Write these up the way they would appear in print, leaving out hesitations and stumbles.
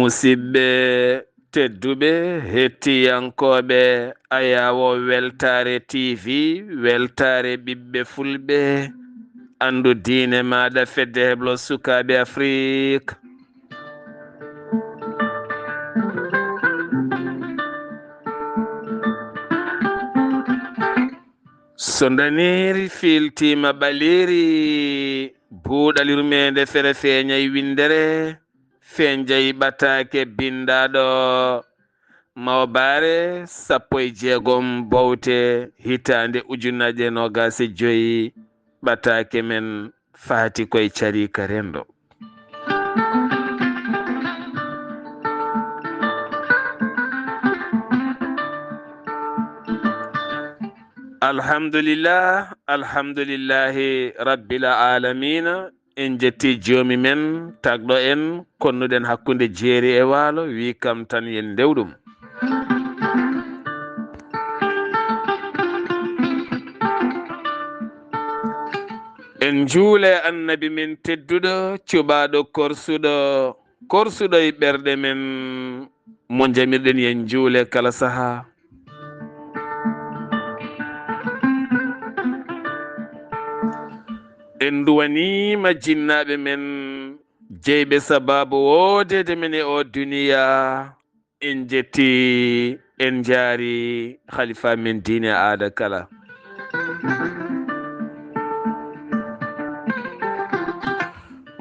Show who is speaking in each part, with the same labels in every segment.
Speaker 1: musidɓe tedduɓe hettiyankoɓe ayawo weltare tv weltare ɓiɓɓe fulɓe andu diine maɗa fedde heblo sukaɓe afrique so daniri filtima ɓaliri buuɗalirmede fere feeñay windere feñjayi ɓatake bindaɗo mawbare 16 bowte hitande ujunnaje 25 ɓatake men fati koye carika rendo alhamdulillahi rabbil alamina en jetti joomi men tagɗo en konnuɗen hakkude jeeri e waalo wi kam tan yen ndewɗum en juule annabi men tedduɗo cuɓaɗo korsuɗo e ɓerɗe men mo jamirɗen yen juule kala saaha en duwanima jinnaɓe men jeyɓe sababu wodede men e o duniya en jetti en jaari khalifa men diine aada kala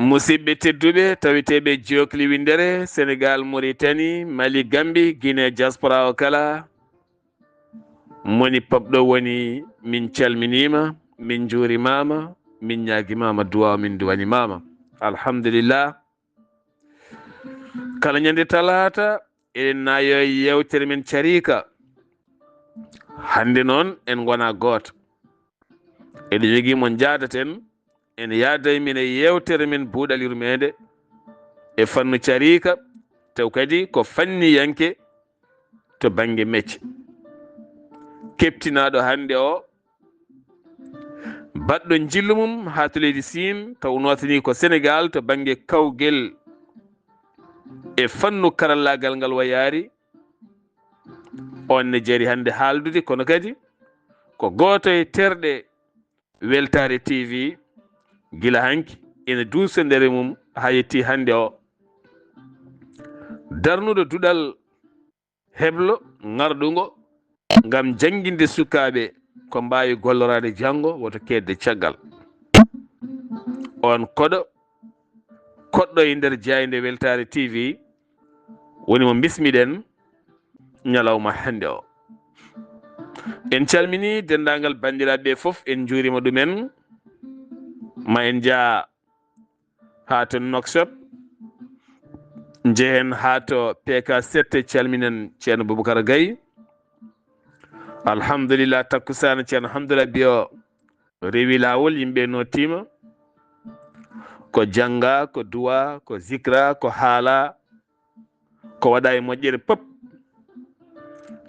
Speaker 1: musidɓe tedduɓe tawiteɓe jokli windere sénégal mauritanie mali gambi guinée diaspora o kala moni pabɗo woni min calminima min juurimama min ñaguimama duwaw min duwanimama alhamdulillah kala ñande talata eɗen nayo yewtere men carika hande noon en gona goto eɗen jogui mon jadaten en yaday min e yewtere men buuɗalirmede e fannu carika taw kadi ko fanniyanke to banggue mecce keptinaɗo hande o baɗɗo jillu mum ha to leydi Siin taw notani ko Sénégal to banggue kawguel e fannu karallagal ngal wayari on ne jaari hande haaldude kono kadi ko goto e terɗe weltare tv gila hanki ene duuso ndere mum ha yetti hande o darnuɗo duɗal heblo ngarɗugo ngam jangguinde sukaɓe ko mbawi gollorade janggo woto kedde caggal on koɗɗo e nder jayde weltare tv woni mo bismiɗen ñalawma hande o en calmini dendagal bandiraɓe foof en juurima ɗumen ma en jaa ha to Nouakchott jehen ha to PK7 calminen ceerno Boubacar Gaye alhamdulillah takkusana ceerno Hamdoulaye Bio rewi lawol yimɓe nottima ko janga ko duwa ko zikra ko haala ko waɗa e moƴƴere pop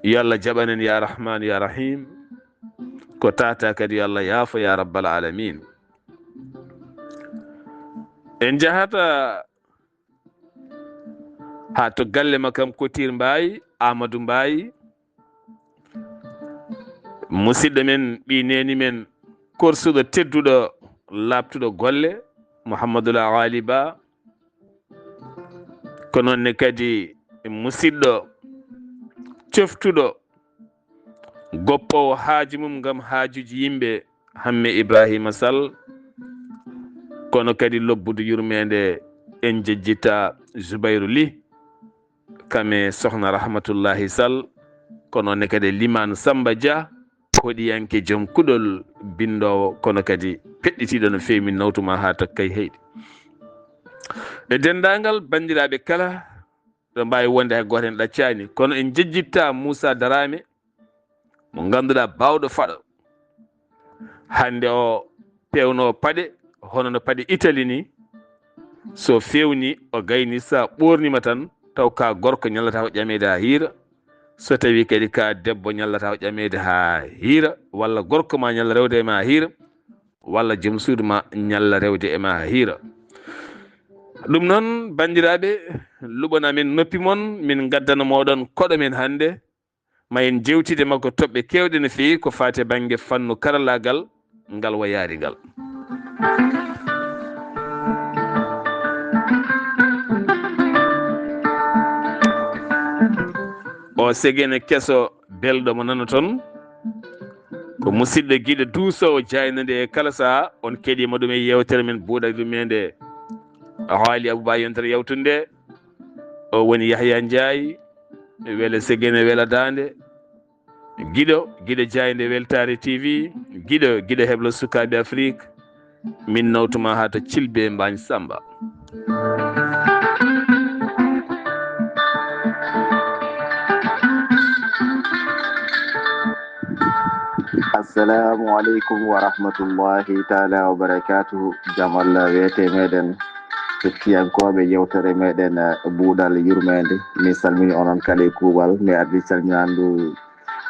Speaker 1: yo Allah jaɓanen ya rahman ya rahim ko tata kadi yo Allah yaafo ya rabbal alamin en jahata ha to galle makam Kotir Mbaye Amadou Mbaye musidɗo men ɓi neni men korsuɗo tedduɗo labtuɗo golle Mouhamadoul Ali Ba ko nonne kadi musidɗo coftuɗo goppowo haaju mum gam haajuji yimɓe Hamme Ibrahima Sall kono kadi lobbude yurmede en jejjita Zoubayrou Ly kame sohna Rahmatullahi Sall kono ne kadi Limane Samba Dia hoɗiyanke joom kuɗol bindowo kono kadi peɗɗitiɗo no fewi min nawtuma ha takkay heyɗi e dendagal bandiraɓe kala ɗo mbawi wonde hay goto en ɗaccani kono en jejjitta Moussa Darame mo ganduɗa bawɗo faɗo hande o pewno paɗe hono no paɗe Italie ni so fewni o gayni sa ɓornima tan taw ka gorko ñallata ko ƴamede ha hiira so tawi kadi ka debbo ñallata ko ƴamede ha hiira walla gorko ma ñalla rewde ema ha hiira walla joom suudu ma ñalla rewde ema ha hiira ɗum noon bandiraɓe luɓana men noppi mon min gaddana moɗon koɗo men hannde ma en jewtide makko toɓɓe kewɗe no fewi ko fate banggue fannu karallagal ngal wayari ngal. o segene kesso belɗo mo nana toon ko musidɗo guiɗo duusowo jaynode e kala saaha on keeɗima ɗum e yewtere men buuɗa ɗumede haali Abouba yontere yawtunde o woni Yahya Ndiaye weele segene weela dande guiɗo jayde Weltare TV guiɗo heblo sukaɓe Afrique min nawtuma ha to Thilbé Mbagne Samba.
Speaker 2: Assalamu alaikum wa rahmatullahi taala wa barakatuhu. Jamal wiyete meɗen hettiyankoɓe yewtere meɗen buuɗal yurmede. Mi salmini onon kala e kuuɓal. Mi ardi salminandu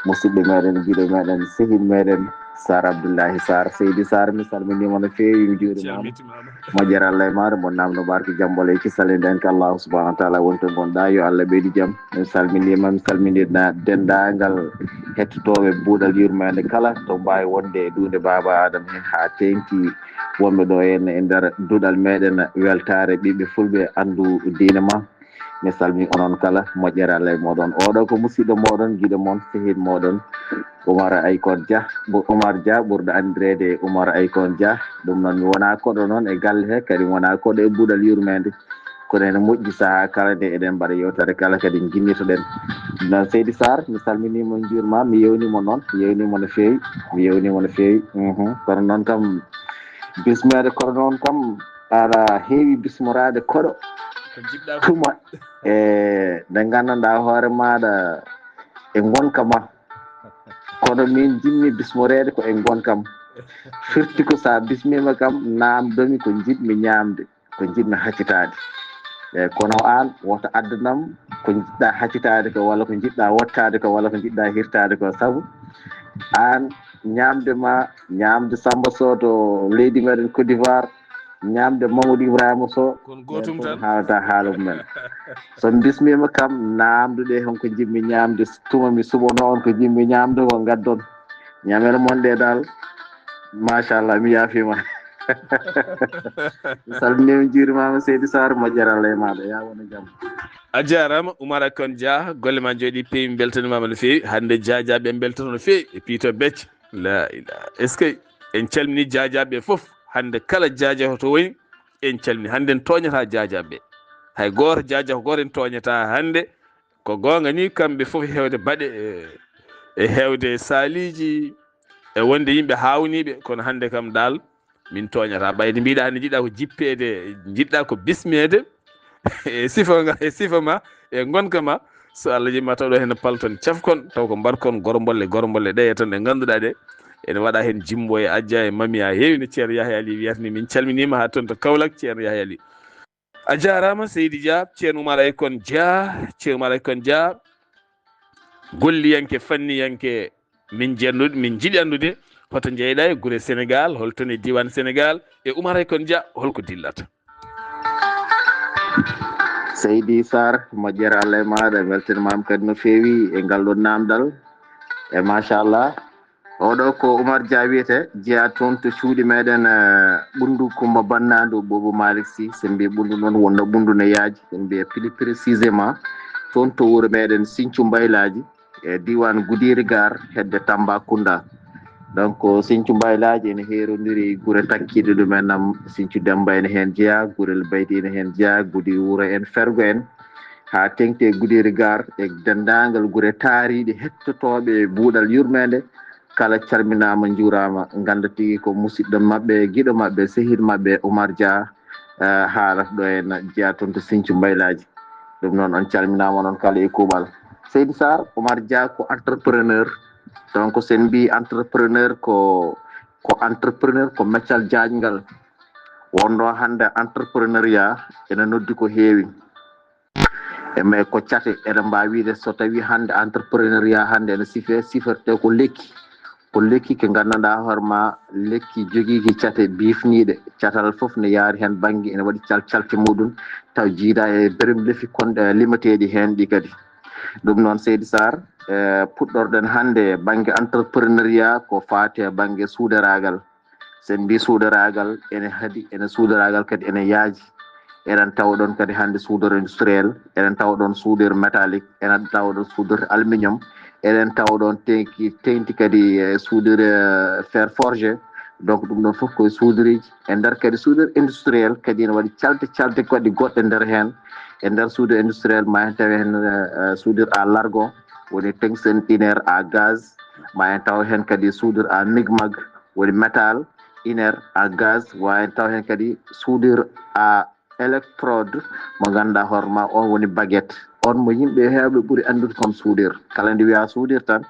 Speaker 2: musidɓe meɗen guiɗo meɗen sehil meɗen Sar Abdoullahi Sar Seydi Sar mi salminima no fewi mi juurimama moƴƴere Allah e maɗa mo namdo barke jambole e kisale nden ko Allahu subahanahu wa taala wonto gonɗa yo Allah ɓeydi jaam. Mi salminina dendagal hettotoɓe buuɗal yurmede kala to mbawi wonde e dunde Baba Adama hen ha tengti wonɓe ɗo henna e nder duɗal meɗen weltare ɓiɓɓe fulɓe andu diine ma. Mi salmini onon kala moƴƴere Allah e moɗon. Oɗo ko musidɗo moɗon guiɗo moon sehil moɗon Oumar Aykon Dia ɓurɗo andirede Oumar Aykon Dia. ɗum noon mi wona koɗo noon e galle he kadi wona koɗo e buuɗal yurmede kono ene moƴƴi saaha kala nde eɗen mbaɗa yewtere kala kadi guinnitoɗen. noon Seydi Sar mi salminima jurma mi yewnimo noon mi yewnimo no fewi kono noon kam bismede koɗo noon kam aɗa heewi bismorade koɗo tuma e nde gandanɗa hoore maɗa e gonka ma kono min jinmi bismorede ko e gonkam firti ko sa bismima kam namdomi ko jiɗmi ñamde ko jiɗmi haccitade kono an woto addanam ko jiɗɗa haccitade ko walla ko jiɗɗa wottade ko walla ko jiɗɗa hirtade ko saabu an ñamde ma ñamde Samba Sow to leydi meɗen Côte d'Ivoire ñamde Mamadou Ibrahima Sow
Speaker 1: gotum tan
Speaker 2: haalata haala mumen so bismima kam namdude honko jiɗmi ñamde tuma mi suɓano on ko jiɗmi ñamde ko gaddon ñamere mon ɗe dal machallah mi yaafima mi salminima juurimama Seydi Sar moƴƴere Allah e maɗa ya wona jaam.
Speaker 1: a jarama Oumar Aykon Dia golle ma jooɗi peewi mi beltanimama no fewi hande jajaɓe beltoto no fewi e piito becce la ilaha est ce que en calmini jajaɓe foof hande kala jaja to woni en calmini hande en toñata jajaɓe hay goto jaja ko goto en toñata hande ko gonga ni kamɓe foof hewde baɗe e hewde saliji e wonde yimɓe hawniɓe kono hande kam dal min toñata ɓayde mbiɗa hande jiɗɗa ko jippede jiɗɗa ko bismede e sifa ma e gonka ma so Allah jimma tawɗo hen palton cafkon taw ko mbarkon gorbolle ɗe tan ɗe ganduɗa ɗe ene waɗa hen Jimbo e Adja e Mami ha heewi no ceerno Yahya Ali wiyatni min calminima ha toon to Kaolack ceerno Yahya Ali a jarama Seydi Dia ceerno Oumar Aykon Dia golliyanke fanniyanke min jiiɗi andude hoto jeyɗa e guure Sénégal holton e diwan Sénégal e Oumar Aykon Dia holko dillata.
Speaker 2: Seydi Sar moƴƴere Allah e maɗa weltanimama kadi no fewi e ngal ɗon namdal e machallah oɗo ko Oumar Dia wiyete jeeya toon to cuuɗi meɗen ɓundu Coumba Bannadu Bobo Malick Sy sen mbi ɓundu noon wonno ɓundu ne yaaji sen mbiya plus précisément toon to wuuro meɗen Sinthiou Mbaylaji e diwan Goudiri Gare hedde Tambacounda. donc Sinthiou Mbaylaji ene herodiri guure takkiɗe ɗumen Sinthiou Demba ene hen jeeya Gurel Bayti ene hen jeeya Gudi Wuro en Fergo en ha tengti e Goudiri Gare e dendagal guure taariɗe hettotoɓe buuɗal yurmede kala calminama juurama ganda tigui ko musidɗo mabɓe guiɗo mabɓe sehil mabɓe Oumar Dia haalata ɗo en jeeya toon to Sinthiou Mbaylaji. ɗum noon on calminama onon kala e kuuɓal. Seydi Sar Oumar Dia ko entrepreneur donc sen mbi entrepreneur ko entrepreneur ko meccal jaajgal wonno hande entrepreneuriat ene noddi ko heewi mais ko cate eɗen mbawi wiide so tawi hande entrepreneuriat hande ene sifirte ko lekki ko lekki ke gandanɗa hoorema lekki joguiki cate bifniɗe catal foof ne yaari hen banggue ene waɗi calte muɗum taw jiida e berem lefi konɗe limateɗi hen ɗi kadi ɗum noon seydi sar puɗɗorɗen hannde banggue entrepreneuriat ko faate banggue suudaragal sen mbi suudaragal ene haadi ene suudaragal kadi ene yaaji eɗen tawɗon kadi hannde soudure industriel eɗen tawɗon soudure métallique eɗen tawɗon soudure aluminium eɗen tawɗon tengti kadi soudure fer forgé donc ɗum ɗon fof koye souduriji e nder kadi soudure industriel kadi ene waɗi calte kadi goɗɗe nder hen e nder soudure industriel ma hen tawi hen soudure à largon woni tungsten inert à gaz ma en taw hen kadi soudure à migmag woni métal inert à gaz wa en taw hen kadi soudure à électrode mo ganduɗa hoorema on woni baguette on mo yimɓe hewɓe ɓuuri andude comme soudure kala nde wiya soudure tan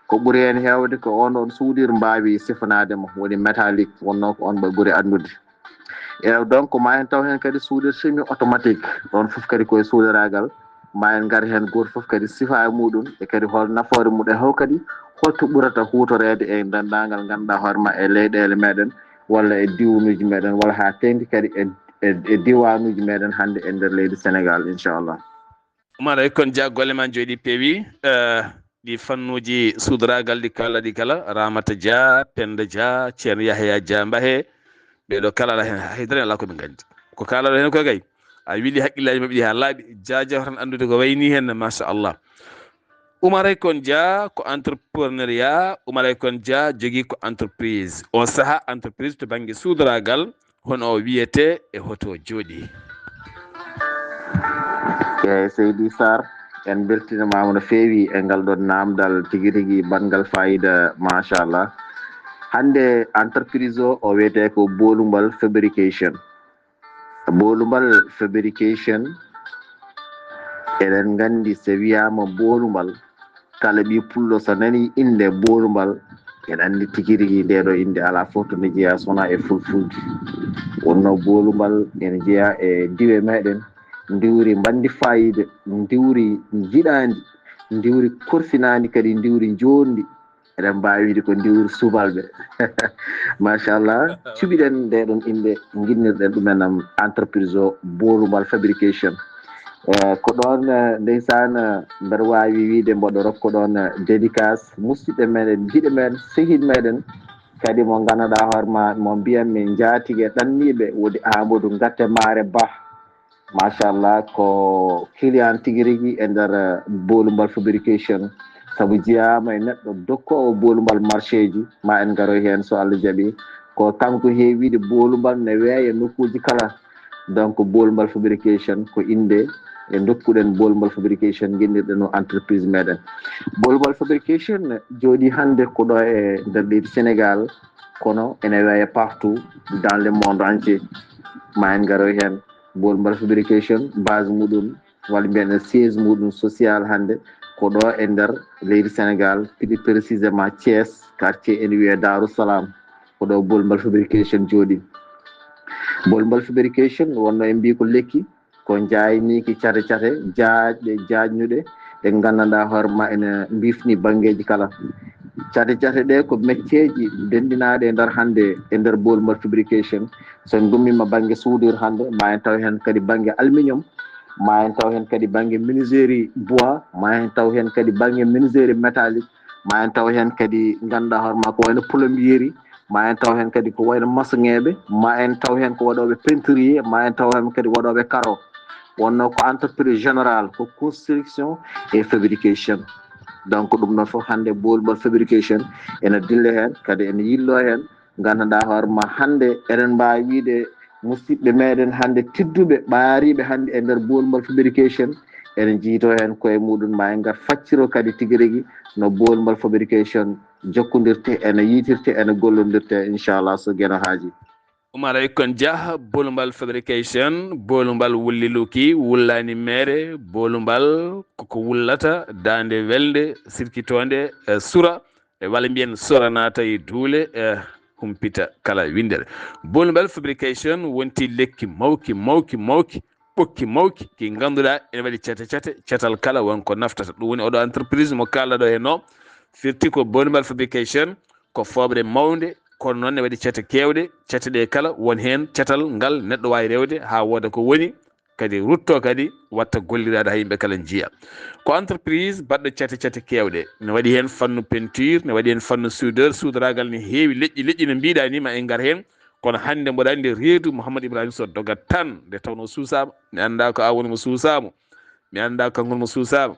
Speaker 2: ko ɓuuri hen hewde ko on ɗon soudure mbawi sifanademo woni métallique wonno ko on ɓe ɓuuri andude e donc ma en taw hen kadi soudure semi automatique ɗon foof kadi koye soudaragal ma en gaari hen goto foof kadi sifa e muɗum e kadi hol nafoore muɗum haw kadi holto ɓurata hutorede e dendagal ganduɗa hoorema e leyɗele meɗen walla e diwnuji meɗen walla ha tengti kadi e diwanuji meɗen hannde e nder leydi Sénégal inchallah.
Speaker 1: Oumar kon Dia golle ma jooɗi peewi ɗi fannuji suudoragal ɗi kala Ramata Dia Penda Dia ceerno Yahya Dia Mbahe ɓeɗo kala ala hen haydara ala koɓe gandi ko kalaɗo hen ko kay a wili haqqillaji mabɓe ɗi ha laaɓi jaja tan andude ko wayni hen machallah. Oumar kon Dia ko entrepreneuriat Oumar kon Dia jogui ko entreprise on saaha entreprise to banggue suudoragal hono o wiyete e hoto jooɗi.
Speaker 2: eyyi Seydi Sar en beltinimama no feewi e ngal ɗon namdal tigui rigui bangal fayida machallah. Hande entreprise o wiyete ko Bolumbal fabrication eɗen gandi so wiyama Bolumbal kala ɓi pullo so nani inde Bolumbal en andi tigui rigui ndeɗo inde ala fof to ne jeeya sona e fulfulde wonno Bolumbal ene jeeya e diwe meɗen ndiwri bandi fayida ndiwri jiɗadi ndiwri korfinadi kadi ndiwri jondi eɗen mbawi wiide ko ndiwri subalɓe machallah cuɓiɗen ndeɗon inde guinnirɗen ɗumen entreprise o Bolumbal fabrication ko ɗon ndeysan mbeɗa wawi wiide mboɗo rokko ɗon dédicace musidɓe meɗen jiɗe meɗen sehiɗ meɗen kadi mo ganduɗa hoorema mo mbiyanmi jatigue ɗanniɓe woni Amadou Gatte Mare Ba machallah ko client tigui rigui e nder Bolumbal fabrication saabu jeyama e neɗɗo dokkowo Bolumbal marché ji ma en garoy hen so Allah jaaɓi ko kanko heewide Bolumbal ne weeya nokkuji kala donc Bolumbal fabrication ko inde e dokkuɗen Bolumbal fabrication guinnirɗen no entreprise meɗen Bolumbal fabrication jooɗi hande ko ɗo e nder leydi Sénégal kono ene weeya partout dans le monde entier ma en garoy hen Bolumbal fabrication base muɗum walla mbiyen siège muɗum social hande ko ɗo e nder leydi Sénégal plus précisément Thiès quartier ene wiye Darou Salam ko ɗo Bolumbal fabrication jooɗi Bolumbal fabrication wonno en mbi ko lekki ko jayniki cate jaajɗe jajnuɗe ɗe gandanɗa hoorema ene bifni banggueji kala cate ɗe ko métier ji denɗinaɗe e nder hande e nder Bolumbal fabrication so gummima banggue soudure hande ma en taw hen kadi banggue aluminium ma en taw hen kadi banggue menuiserie bois ma en taw hen kadi banggue menuiserie métallique ma en taw hen kadi ganduɗa hoorema ko wayno plombieri ma en taw hen kadi ko wayno maçonŋeɓe ma en taw hen ko waɗoɓe peinturier ma en taw hen kadi waɗoɓe carreau wonno ko entreprise général ko construction et fabrication donc ɗum ɗon foof hande Bolumbal fabrication ene dille hen kadi ene yillo hen gandanɗa hoorema hande eɗen mbawi wiide musidɓe meɗen hande tedduɓe ɓaariɓe hande e nder Bolumbal fabrication ene jiito hen koye muɗum ma en gar facciro kadi tigui rigui no Bolumbal fabrication jokkodirte ene yiitirte ene gollodirte inchallah so gueɗo haaji.
Speaker 1: Oumar kon Dia Bolumbal fabrication Bolumbal wulliluki wullani mere Bolumbal koko wullata dande welde sirkitonde sura e walla mbiyen sora nata e duule humpita kala windere Bolumbal fabrication wonti lekki mawki ɓokki mawki ki ganduɗa ene waɗi catal kala wonko naftata ɗum woni oɗo entreprise mo kalaɗo hen o firti ko Bolumbal fabrication ko foɓre mawde kono noon ne waɗi cete kewɗe cete ɗe kala won hen cetal ngal neɗɗo wawi rewde ha woda ko woni kadi rutto kadi watta gollirade ha yimɓe kala jiiya ko entreprise baɗɗo cete kewɗe ne waɗi hen fannu peinture ne waɗi hen fannu soudeur soudaragal ne heewi leƴƴi no mbiɗa ni ma en gar hen kono hande mboɗa andi reedu Mouhamadou Ibrahima Sow dogat tan nde tawno suusama mi anda ko awoni mo suusamo mi anda kankol mo suusama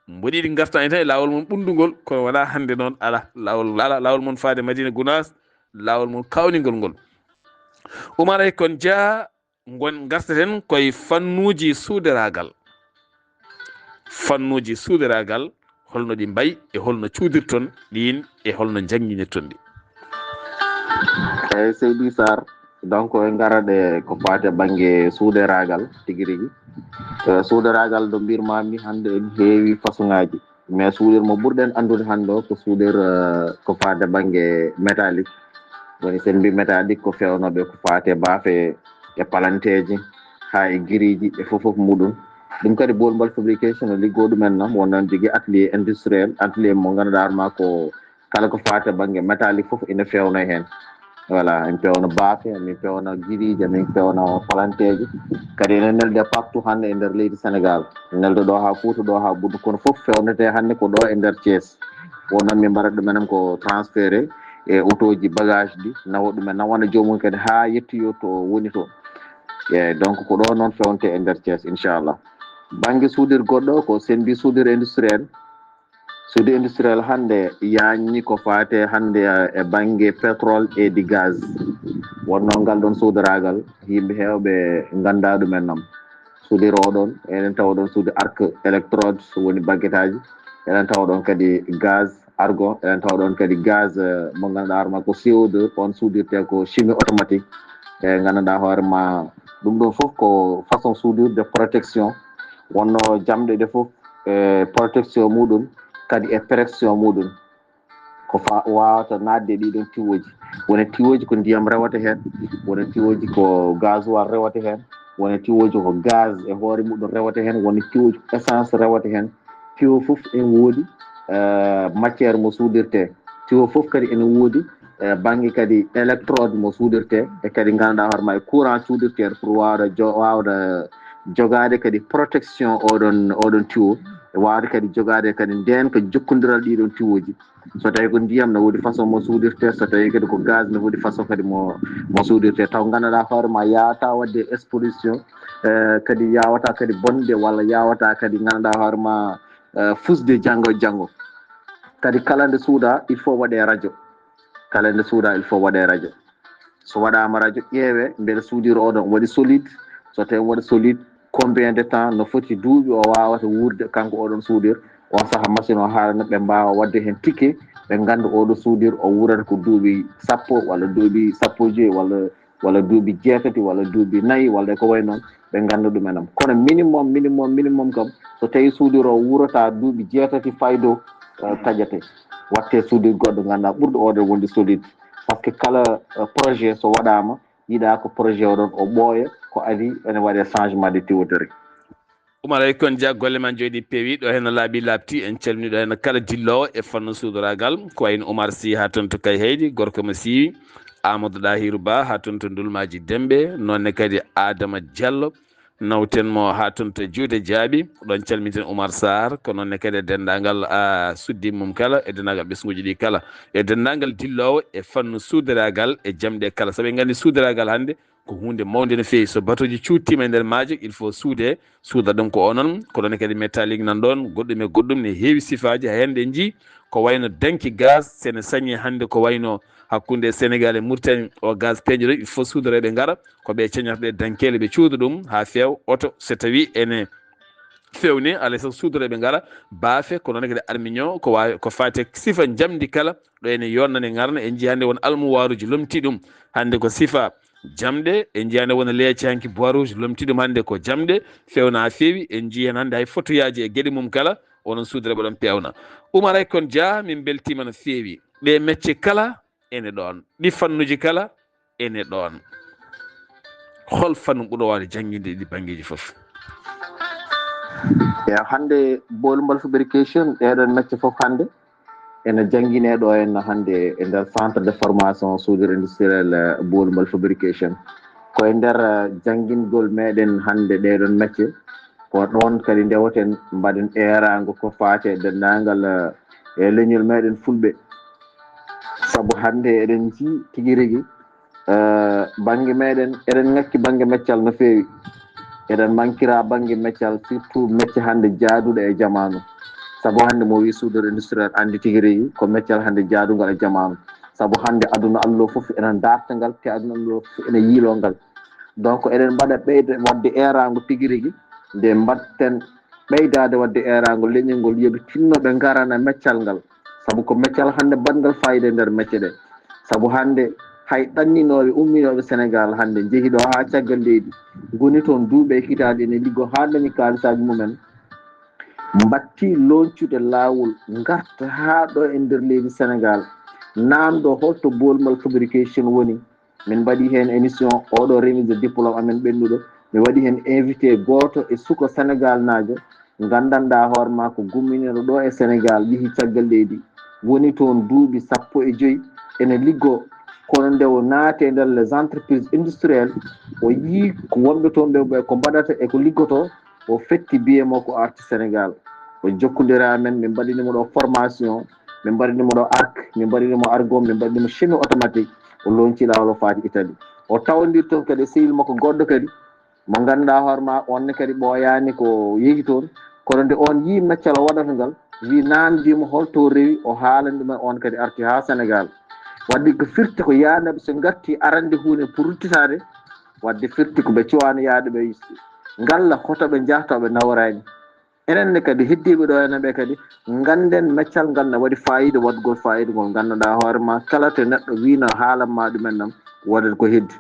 Speaker 1: mboɗi ɗi gartan tan e lawol mum ɓundugol kono wona hande noon ala lawol mum faade Madina Gounass lawol mum kawnigol ngol Oumar ay kon dia gartaten koye fannuji suudaragal holno ɗi mbayi e holno cuudirton ɗin e holno jangguinirton ɗi
Speaker 2: eyyi Seydi Sarr donc en garaɗe ko fate banggue suudaragal tigui rigui suudaragal do mbirmami hande en heewi façon ngaji mais suudir mo ɓurɗen andude hande o ko suudir ko fate banggue métallique woni sen mbi métallique ko fewnoɓe ko fate baafe e palanteji ha e guiriji e fofoof muɗum ɗum kadi bolmbal fabrication o liggo ɗumen noon wonnoon jogui atelier industriel atelier mo ganduɗa ma ko kala ko fate banggue métallique foof ina fewno hen voilà en pewno baafe min pewno guiriji min pewno palanteji kadi enen nelde partout hande e nder leydi Sénégal nelde ɗo ha Fouta ɗo ha Ɓuuta kono foof fewnete hande ko ɗo e nder Thiés wonnoon min mbaɗat ɗumen ko transféré e auto ji bagage ɗi nawa ɗumen nawana jomum kadi ha yettoyo to woni to eyyi donc ko ɗo noon fewnte e nder Thiés inchallah banggue suudir goɗɗo ko sen mbi suudir industriel hande yanni ko fate hande e banggue pétrole et du gaz wonno ngal ɗon suudaragal yimɓe hewɓe ganda ɗumen noon suudir oɗon enen tawa ɗon suudir arc électrode woni baguette aji enen tawa ɗon kadi gaz argon enen tawa ɗon kadi gaz mo ganduɗa hoorema ko CO2 on suudirte ko chimie automatique e ganduɗa hoorema ɗum ɗon foof ko façon suudirde protection wonno jamɗe ɗe foof e protection muɗum kadi e pression muɗum ko wawata nadde ɗiɗon tiwoji wona tiwoji ko ndiyam rewata hen wona tiwoji ko gasoil rewata hen wona tiwoji ko gaz e hoore muɗum rewata hen wona tiwoji ko essence rewata hen tiwo foof en woodi matiére mo suudirte tiwo foof kadi ene woodi banggue kadi électrode mo suudirte e kadi ganduɗa hoorema e courant cuudirteɗo pour wawde jogade kadi protection oɗon tiwo e wawde kadi jogade kadi ndenka jokkodiral ɗiɗon tiwoji so tawi ko ndiyam ne woodi façon mo suudirte so tawi kadi ko gaz ne woodi façon kadi mo suudirte taw ganduɗa hoorema yawata wadde exposition kadi yawata kadi bonde walla yawata kadi ganduɗa hoorema fusde janggo kadi kala nde suuda il faut waɗe radio so waɗama radio ƴeewe beele suudir oɗon waɗi solide so tawi waɗi solide combien de temps no foti duuɓi o wawata wurde kanko oɗon suudir on saaha machine o haalana ɓe mbawa wadde hen ticket ɓe ganda oɗo suudir o wurata ko duuɓi sappo walla duuɓi sappo e joyyi walla duuɓi jeetati walla duuɓi nayyi walla ko way noon ɓe ganda ɗumenam kono minimum kam so tawi suudir o wurata duuɓi jeetati faydo taƴate watte suudir goɗɗo ganduɗa ɓurɗo oɗon wonde solide par ce que kala projet so waɗama yiiɗa ko projet oɗon o ɓooya ko adi ene waɗe changement de tuyauterie
Speaker 1: Oumar ay kon dia golle man jooɗi peewi ɗo hen laaɓi labti en calmini ɗo hen kala dillowo e fannu suudoragal ko wayno Oumar Sy ha toon to Kay Heydi gorko mo siiwi Amadou Dahirou Ba ha toon to Ndulmaji Dembe nonne kadi Adama Diallo nawtenmo ha toon to Juude Jaaɓi ɗon calminten Oumar Sarr ko nonne kadi e dendagal suddiɓe mum kala e dendagal ɓesguji ɗi kala e dendagal dillowo e fannu suudoragal e jamɗe kala saabu en gandi suudoragal hande ko hunde mawde no fewi so batuji cuttima e nder maaje il faut suuda ɗum ko onon ko ɗon kadi métallique nan ɗon goɗɗum e goɗɗum ne heewi sifaji ha hende jii ko wayno danki gaz sene sañi hande ko wayno hakkude Sénégal e Mauritanie o gaz peeño ɗo il faut suudoreɓe gara koɓe coñata ɗe dankele ɓe cuuda ɗum ha feewa oto so tawi ene fewni alay saago suudoreɓe gara baafe ko noon kadi armignon ko wawi ko fate sifa jamdi kala ɗo ene yonnane garna en jii hande won almuwaruji lomti ɗum hande ko sifa jamɗe en jii hande wona leece hanki bois rouge lomti ɗum hande ko jamɗe fewna ha fewi en jii hen hande hay photoyaji e gueɗe mum kala onon suudoreɓe ɗon pewna Oumar ay kon dia min beltima no fewi ɗe métier kala ene ɗon ɗi fannuji kala ene ɗon hol fannu ɓuuro wawde jangguinde ɗi banggueji foof
Speaker 2: hande bolmbal fabrication ɗeɗon métier foof hande ene jangguine ɗo en hannde e nder centre de formation soudure industriel bolmal fabrication koye nder janngingol meɗen hannde ɗeɗon métier ko ɗon kadi ndewaten mbaɗen erago ko faate dendagal e leñol meɗen fulɓe saabu hannde eɗen ji tigui rigui banggue meɗen eɗen ngakki banggue meccal no fewi eɗen mankira banggue meccal surtout métier hannde jaaduɗo e jamanu saabu hannde mo wi soudure industriel andi tigui rigui ko meccal hannde jaadugal e jamanu saabu hannde aduna Allah foof enen dartagal te aduna Allah foof ene yiilongal donc eɗen mbaɗa ɓeyde wadde erago tigui rigui nde mbatten ɓeydade wadde erago leñol ngol yooɓe tinnoɓe garana meccal ngal saabu ko meccal hannde badgal fayida e nder métier ɗe saabu hannde hay ɗanninoɓe umminoɓe Sénégal hannde jeehi ɗo ha caggal leydi goni toon duuɓe e hitaɗe ene liggo ha dañi kalisaji mumen mbatti loncude lawol garta ha ɗo e nder leydi Sénégal namdo holto bolmal fabrication woni min mbaɗi hen émission oɗo remise diplôme amen ɓennuɗo mi waɗi hen invité goto e suka Sénégal najo gandanɗa hoorema ko gumminiɗo ɗo e Sénégal yeehi caggal leydi woni toon duuɓi 15 ene liggo kono nde o naati e nder les entreprises industrielles o yii ko wonɓe toon ɓe ko mbaɗata eko liggoto o fetti biye makko arti Sénégal o jokkodira men min mbaɗinimo ɗo formation min mbaɗinimo ɗo arc min mbaɗinimo argom min mbaɗinimo chimie automatique o lonci lawol o faati Italie o tawodir toon kadi sehil makko goɗɗo kadi mo ganduɗa hoorema onne kadi ɓooyani ko yeehi toon kono nde on yii meccal o waɗata ngal wi namdimo holto rewi o haalani ɗumen on kadi arti ha Sénégal wadde ko firti ko yanaɓe so gatti arande hunde pour ruttitade wadde firti koɓe cuwano yaade ɓe ngalla hotoɓe jahtoɓe nawrani enenne kadi heddiɓe ɗo ene ɓe kadi ganden meccal ngal ne waɗi fayida waɗgol fayida ngol ganduɗa hoorema kala to neɗɗo wino haalanma ɗumen ɗam waɗat ko heddi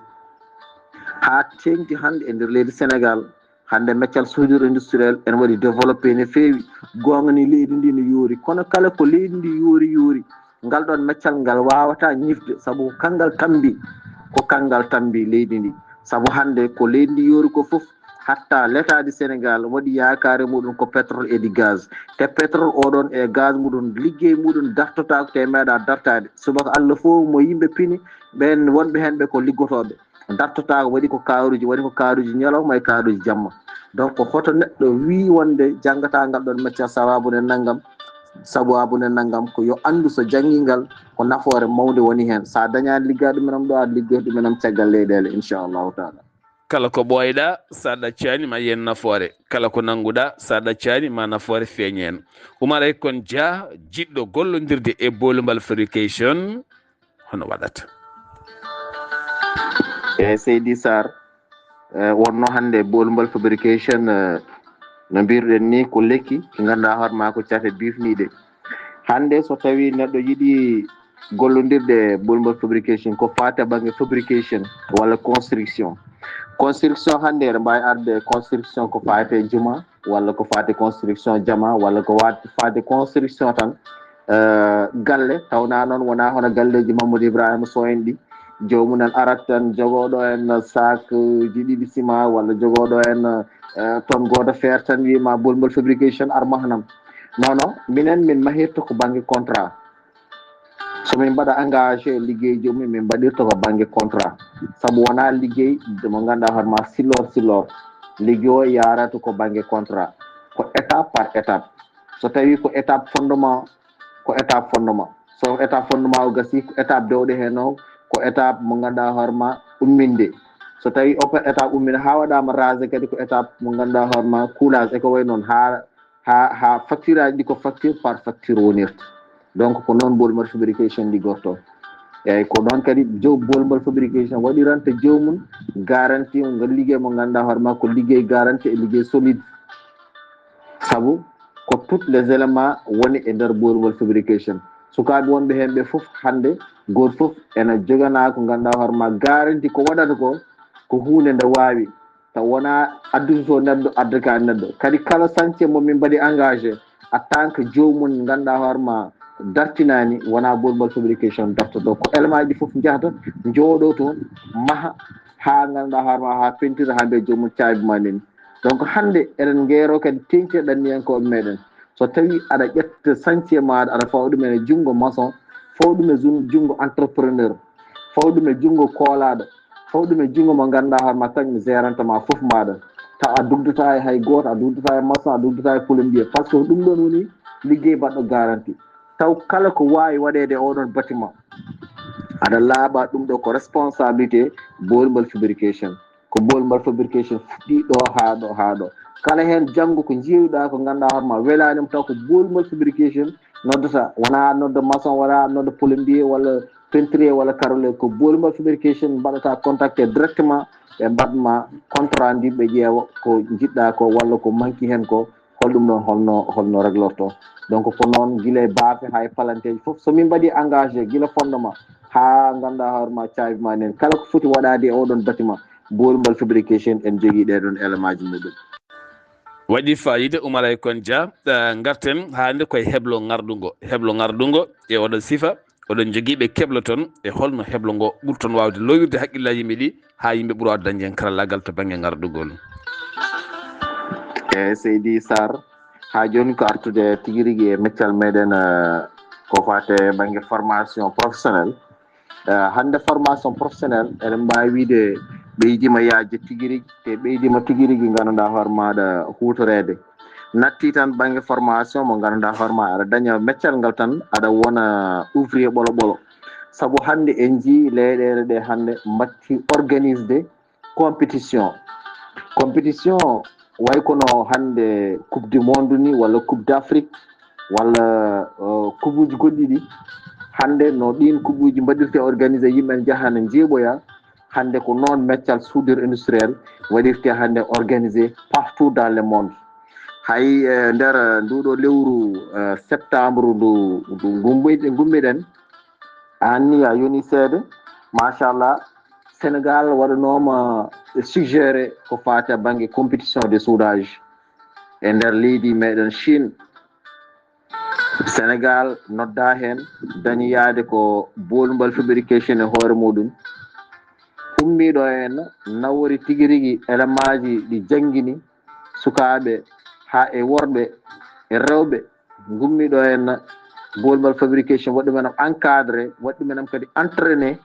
Speaker 2: ha tengti hannde e nder leydi Sénégal hannde meccal soudure industriel ene waɗi développé no fewi gonga ni leydi ndi no yoori kono kala ko leydi ndi yoori ngal ɗon meccal ngal wawata ñifde saabu kangal tambi ko kangal tambi leydi ndi saabu hannde ko leydi ndi yoori ko foof hatta l'état du Sénégal waɗi yakare muɗum ko pétrole et du gaz te pétrole oɗon e gaz muɗum liggey muɗum dartotako te meeɗa dartade subaka Allah fof mo yimɓe pini ɓen wonɓe hen ɓe ko liggotoɓe dartotako waɗi ko karuji ñalawma e karuji jamma donc hoto neɗɗo wi wonde janggata ngal ɗon métier sababude naggam ko yo andu so janggi ngal ko nafoore mawde woni hen sa dañani liggade ɗumenam ɗo aɗa liggoto ɗumenam caggal leyɗele inchallahu taala
Speaker 1: kala ko ɓooyɗa sa ɗaccani ma yen nafoore kala ko nannguɗa sa ɗaccani ma nafoore feeñi hen Oumar Kone Dia jiɗɗo gollodirde e bolmal fabrication hono waɗata
Speaker 2: e Seydi Sarr wonno hannde bolmal fabrication no mbiruɗen ni ko lekki ko ganduɗa hoorema ko cate bifniɗe hannde so tawi neɗɗo yiiɗi gollodirde bolmal fabrication ko fate banggue fabrication walla construction hannde ene mbawi arde construction ko fate juma walla ko fate construction jama walla ko fate construction tan galle tawna noon wona hono galleji Mamadou Ibrahima Sow en ɗi jomumen arat tan jogoɗo en sac ji ɗiɗi ciment walla jogoɗo en tonne goto feere tan wima bolmal fabrication armahnam non minen min mahirta ko banggue contrat somin mbaɗa engagé liggey jomum min mbaɗirta ko banggue contrat saabu wona liggey mo ganduɗa hoorema sillor liggey o yarata ko banggue contrat ko étape par étape so tawi ko étape fondement so étape fondement o gasi ko étape dewɗo hen o ko étape mo ganduɗa hoorema umminde so tawi étape umminde ha waɗama rasé kadi ko étape mo ganduɗa hoorema coulage eko way noon ha facture aji ɗi ko facture par facture wonirta donc ko noon bolmal fabrication liggorto eyyi ko noon kadi bolmal fabrication waɗiranta jomum garantie mo liggey mo ganduɗa hoorema ko liggey garantie e liggey solide saabu ko toutes les éléments woni e nder bolmal fabrication sukaɓe wonɓe hen ɓe foof hannde goto foof ene jogana ko ganduɗa hoorema garantie ko waɗata ko hunde nde wawi taw wona addudeto neɗɗo addaka neɗɗo kadi kala chantier momin mbaɗi engagé en tant que jomum ganduɗa hoorema dartinani wona bolmal fabrication dartoto ko élément ji foof jahata jooɗo toon maaha ha ganduɗa hoorema ha pentira ha mbiya jomum caabi ma nani donc hannde eɗen guero kadi tengtiɗen ɗanniyankoɓe meɗen so tawi aɗa ƴetta chantier maɗa aɗa fawa ɗum e junngo maçon, faw ɗum e junngo entrepreneur, faw ɗum e junngo koolaɗo, faw ɗum e junngo mo ganduɗa hoorema kañum gérante ma foof maɗa, taw a dugdata e hay goto, a dugdata e maçon, a dugdata e plombier, par ce que ɗum ɗon woni liggey baɗɗo garanti. taw kala ko wawi waɗede oɗon bâtiment aɗa laaɓa ɗum ɗo ko responsabilité bolmal fabrication, ko bolmal fabrication fuɗɗi ɗo ha ɗo kala hen janggo ko jewɗa ko ganduɗa hoorema welanima taw ko bolmal fabrication noddata, wona nodda maçon, wona nodda plombier walla peintrier walla carreleur, ko bolmal fabrication mbaɗata contacté directement ɓe mbaɗma contrat ndi ɓe ƴeewa ko jiɗɗa ko walla ko manqui hen ko holɗum ɗon holno réglorto. donc ko noon guila e baafe ha e palanteji foof somin mbaɗi engagé guila fondement ha ganduɗa hoorema caabi ma nen kala ko foti waɗade e oɗon bâtiment bolmal fabrication en jogui ɗeɗon élément ji muɗum.
Speaker 1: waɗi fayida Oumar Ay Kon Dia. garten hande koye heblo ngardugo e oɗon sifa oɗon joguiɓe keɓlo toon e holno heblo ngo ɓurton wawde loyirde haqqillaji yimɓe ɗi ha yimɓe ɓuura wawde dañde hen karallagal to banggue ngardugol.
Speaker 2: Seydi Sarr ha joni ko artude tigui rigui e meccal meɗen ko fate banggue formation professionnel. hande formation professionnel eɗen mbawi wiide ɓeydima yajde tigui rigui te ɓeydima tigui rigui ganduɗa hoore maɗa hutorede natti tan banggue formation mo ganduɗa hoorema aɗa daña meccal ngal tan aɗa wona ouvrier ɓolo ɓolo, saabu hande en jii leyɗele ɗe hande mbatti organisde compétition way kono hande coupe du monde ni walla coupe d'Afrique walla coupe uji goɗɗi ɗi hande no ɗin coupe uji mbaɗirte organisé yimɓe jaaha ne jeeɓoya hande ko noon meccal soudure industriel waɗirte hande organisé partout dans le monde. hay nder nduɗo lewru septembre ndu gummiɗen anni a yoni seede machallah Sénégal waɗanoma suggéré ko fate banggue compétition de soudage e nder leydi meɗen Chine. Sénégal nodda hen dañi yaade ko bolmal fabrication e hoore muɗum ummiɗo hen nawori tigui rigui élément ji ɗi jangguini sukaɓe ha e worɓe e rewɓe gummiɗo hen bolmal fabrication waɗi ɗumenam encadré waɗi ɗumenam kadi entraîné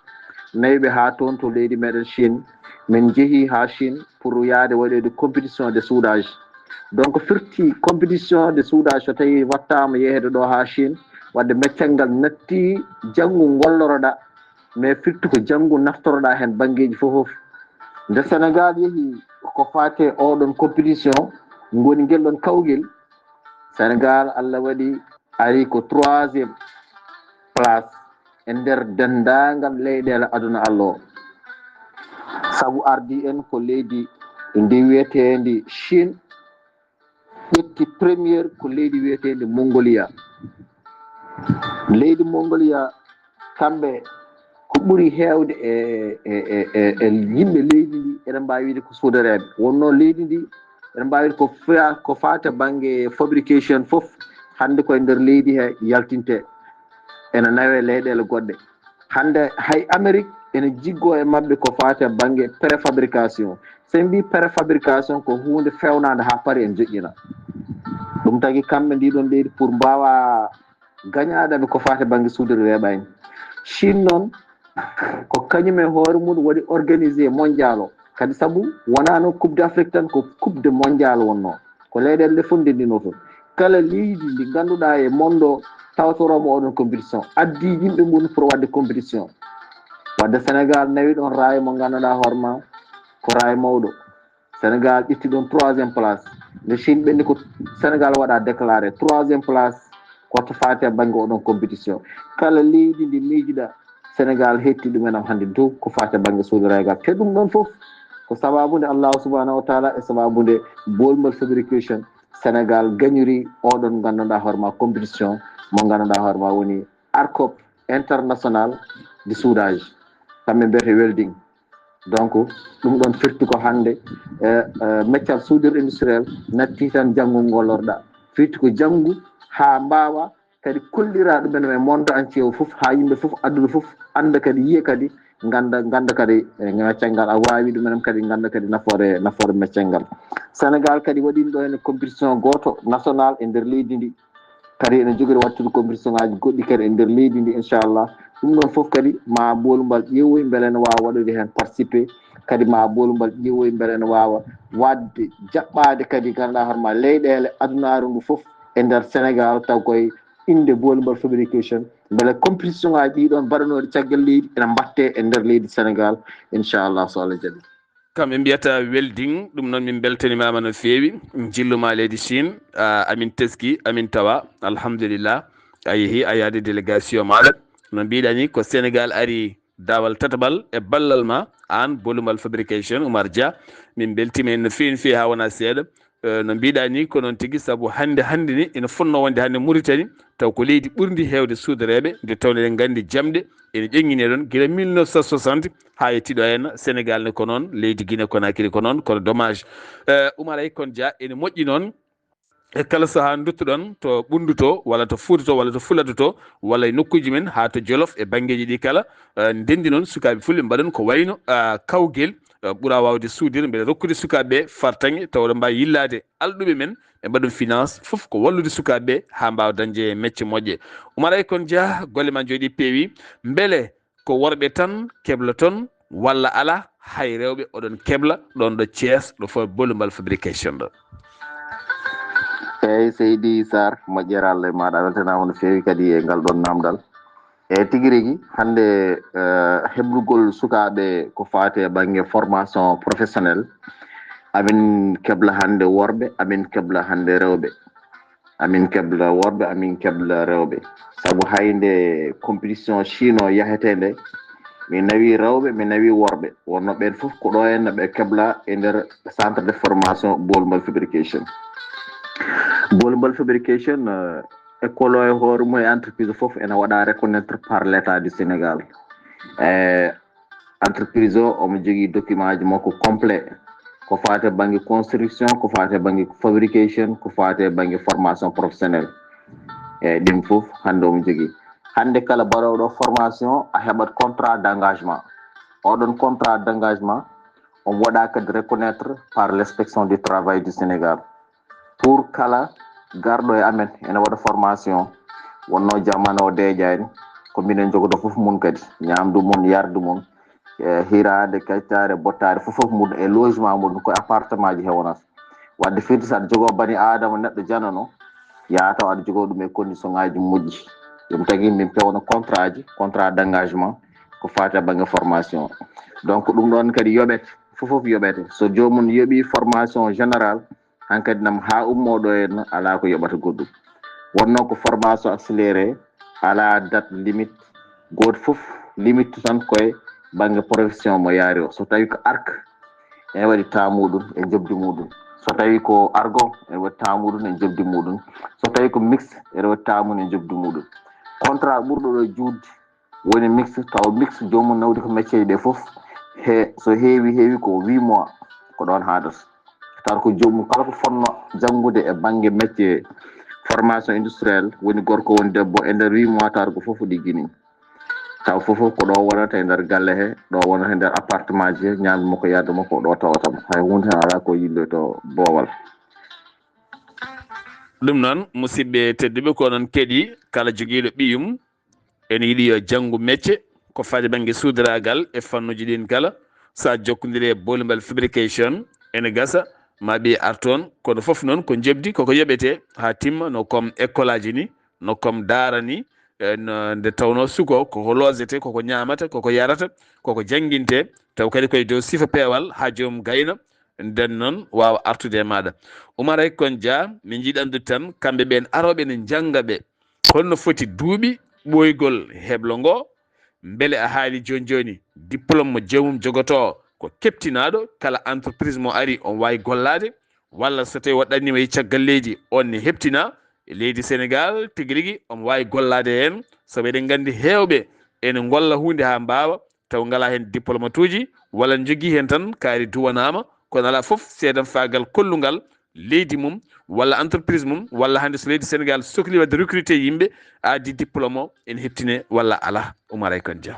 Speaker 2: nayiɓe ha toon to leydi meɗen Chine. min jeehi ha Chine pour yaade waɗede compétition de soudage. donc firti compétition de soudage so tawi wattama yehede ɗo ha Chine wadde meccal ngal natti janggo golloroɗa mais firti ko janggo naftoroɗa hen banggueji fofoof. nde Sénégal yeehi ko fate oɗon compétition goni guel ɗon kawguel Sénégal Allah waɗi ari ko 3e place e nder dendagal leyɗele aduna Allah o, saabu ardi en ko leydi ndi wiyetendi Chine ƴetti premiére ko leydi wiyetendi Mongolia. leydi Mongolia kamɓe ko ɓuuri hewde e yimɓe leydi ndi eɗen mbawi wiide ko sodareɓe wonno leydi ndi eɗen mbawi ko fate banggue fabrication foof hande koye nder leydi he yaltinte ene nawe leyɗele goɗɗe. hande hay Amérique ene jiggo e mabɓe ko fate banggue préfabrication. sen mbi préfabrication ko hunde fewnade ha paari en joƴƴina ɗum tagui kamɓe ndiɗon leydi pour mbawa gañaɗaɓe ko fate banggue soudure weeɓani. Chine noon ko kañum e hoore muɗum waɗi organisé mondial o kadi saabu wonano coupe d'Afrique tan ko coupe de mondial wonno ko leyɗele ɗe fof ndendino toon kala leydi ndi ganduɗa e monde o tawtoromo oɗon compétition addi yimɓe mum pour wadde compétition. wadde Sénégal nawi ɗon raay mo ganduɗa hoorema ko raay mawɗo. Sénégal ƴetti ɗon 3e place nde Chine ɓenni ko Sénégal waɗa déclaré 3e place koto fate banggue oɗon compétition. kala leydi ndi miijiɗa Sénégal hetti ɗumenam hande dow ko fate banggue soudiragal te ɗum ɗon foof ko sababude Allahu subahanahu wa taala e sababude bolmal fabrication Sénégal gagniri oɗon ganduɗa hoorema compétition mo ganduɗa hoorema woni ARCOP international de soudage kamɓe mbiyete welding. donc ɗum ɗon firti ko hande meccal soudure industriel natti tan janggo gollorɗa firti ko janggo ha mbawa kadi kollira ɗumen e monde entier o foof ha yimɓe foof aduna foof anda kadi yiiya kadi ganda kadi meccengal a wawi ɗumen kadi ganda kadi nafoore meccengal. Sénégal kadi waɗino ɗo hen compétition goto national e nder leydi ndi kadi ene jogori wattude compétition ngaji goɗɗi kadi e nder leydi ndi inchallah. ɗum ɗon foof kadi ma bolumbal ƴeewoy beele ne wawa waɗude hen participé kadi ma bolumbal ƴeewoy beele ne wawa wadde jaɓɓade kadi ganduɗa hoorema leyɗele adunaru ndu foof e nder Sénégal taw koye inde bolumbal fabrication beele compétition ngaji ɗiɗon mbaɗanoɗe caggal leydi ene mbatte e nder leydi Sénégal inchallah so Allah jaaɓi.
Speaker 1: kamɓe mbiyata welding ɗum noon min beltanimama no feewi jilluma leydi Chine amin teski amin tawa alhamdulillah a yeehi a yaade délégation maɗa no mbiɗa ni ko Sénégal ari dawal tataɓal e ballal ma an bolumbal fabrication Oumar Dia min beltima en no feewi ha wona seeɗa no mbiɗa ni ko noon tigui saabu hande ni ene fonno wonde hande Mauritanie taw ko leydi ɓurdi hewde suudareɓe nde tawno eɗen gandi jamɗe ene ƴeŋŋine ɗon guila 1960 ha yettiɗo henna Sénégal ne ko noon leydi Guinée Conakry ko noon kono dommage Oumar Aykon Dia ene moƴƴi noon e kala saaha duttoɗon to ɓundu to walla to Fouta to walla to Fuladu to walla e nokkuji men ha to Jolof e banggueji ɗi kala ndendi noon sukaɓe fulɓe mbaɗon ko wayno kawguel ɓuura wawde suudire beele rokkude sukaɓeɓe fartaŋe taw ɗon mbawi yillade alɗuɓe men ɓe mbaɗum finance foof ko wallude sukaɓeɓe ha mbawa dañde mecce moƴƴe. Oumar Aykon Dia golle ma jooɗi peewi beele ko worɓe tan keblaton walla ala hay rewɓe oɗon kebla ɗon ɗo Thiès ɗo fo bolumbal fabrication ɗo.
Speaker 2: eyyi Seydi Sarr moƴƴere Allah e maɗa weltanama no feewi kadi e ngal ɗon namdal eyyi tigui rigui hande heblugol sukaɓe ko fate e banggue formation professionnel amin kebla hande worɓe amin kebla hande rewɓe amin kebla worɓe amin kebla rewɓe saabu hayde compétition Chine o yahetede mi nawi rewɓe mi nawi worɓe wonno ɓen foof ko ɗo henna ɓe kebla e nder centre de formation bolumbal fabrication. Bolumbal fabrication école o e hoore mum e entreprise foof ene waɗa reconnaître par l' état du Sénégal entreprise o omo jogui document ji makko complet ko fate banggue construction ko fate banggue fabrication ko fate banggue formation professionnel eyyi ɗin foof hande omo jogui. Hande kala mbaɗoɗo formation a heɓat contrat d' engagement oɗon contrat d' engagement on waɗa kadi reconnaître par l' inspection du travail du Sénégal pour kala garɗo e amen ene waɗa formation wonno jamanu o deƴani ko minen jogoto foof mun kadi ñamdu mun yardu mun hirade kettade bottade foof mun e logement muɗum ko appartement ji hewnata wadde firti saɗa jogo bani adama neɗɗo janano yataw aɗa jogo ɗum e condition ngaji moƴƴi ɗum tagui min pewno contrat d' engagement ko fate banggue formation donc ɗum ɗon kadi yoɓete foof yoɓete so jomum yooɓi formation général hankkadi nam ha ummoɗo henna ala ko yoɓata goɗɗum wonno ko formation accéléré ala date limite goto foof limite tan koye banggue profession mo yaari o so tawi ko arc ene waɗi temps muɗum e jobdi muɗum so tawi ko argon ene waɗi temps muɗum e jobdi muɗum so tawi ko mix ene waɗi temps mum e jobdi muɗum contrat ɓurɗo ɗo judde woni mix taw mix jomum nawdi ko métier ɗe foof so heewi ko 8 mois ko ɗon haadata taw ko jomum kala ko fonno janngude e banggue métier formation industriel woni gorko woni debbo e nder 8 mois tar ko foof ɗiggini taw foof ko ɗo wonata e nder galle he ɗo wonata e nder appartement ji he ñamdu makko yardu makko ɗo tawatamo hay hunde hen ala ko yilloto boowal.
Speaker 1: ɗum noon musidɓe tedduɓe ko noon keeɗi kala joguiɗo ɓiyum ene yiiɗi yo janggu métier ko faade banggue suudaragal e fannuji ɗin kala sa jokkodiri e bolumbal fabrication ene gasa ma ɓi arton kono foof noon ko jebdi koko yoɓete ha timma no comme école aji ni no comme daara ni nde tawno suko koko losete koko ñamata koko yarata koko jangguinte taw kadi koye dow sifa peewal ha joomum gayna nden noon wawa artude e maɗa. Oumar Aykon Dia min jiiɗi andude tan kamɓe ɓen aroɓe ne jangga ɓe holno foti duuɓi ɓoygol heblo ngo beele a haali joni diplôme mo joomum jogoto ko keptinaɗo kala entreprise mo ari on wawi gollade walla so tawi waɗanima e caggal leydi on ne heptina leydi Sénégal tigui rigui omo wawi gollade hen saabu eɗen gandi hewɓe ene golla hunde ha mbawa taw ngala hen diplômate uji walla jogui hen tan kaari duwanama kono ala foof seedan fagal kollugal leydi mum walla entreprise mum walla hande so leydi Sénégal sohli wadde recruté yimɓe addi diplôme o ene heptine walla ala. Oumar Aykon Dia.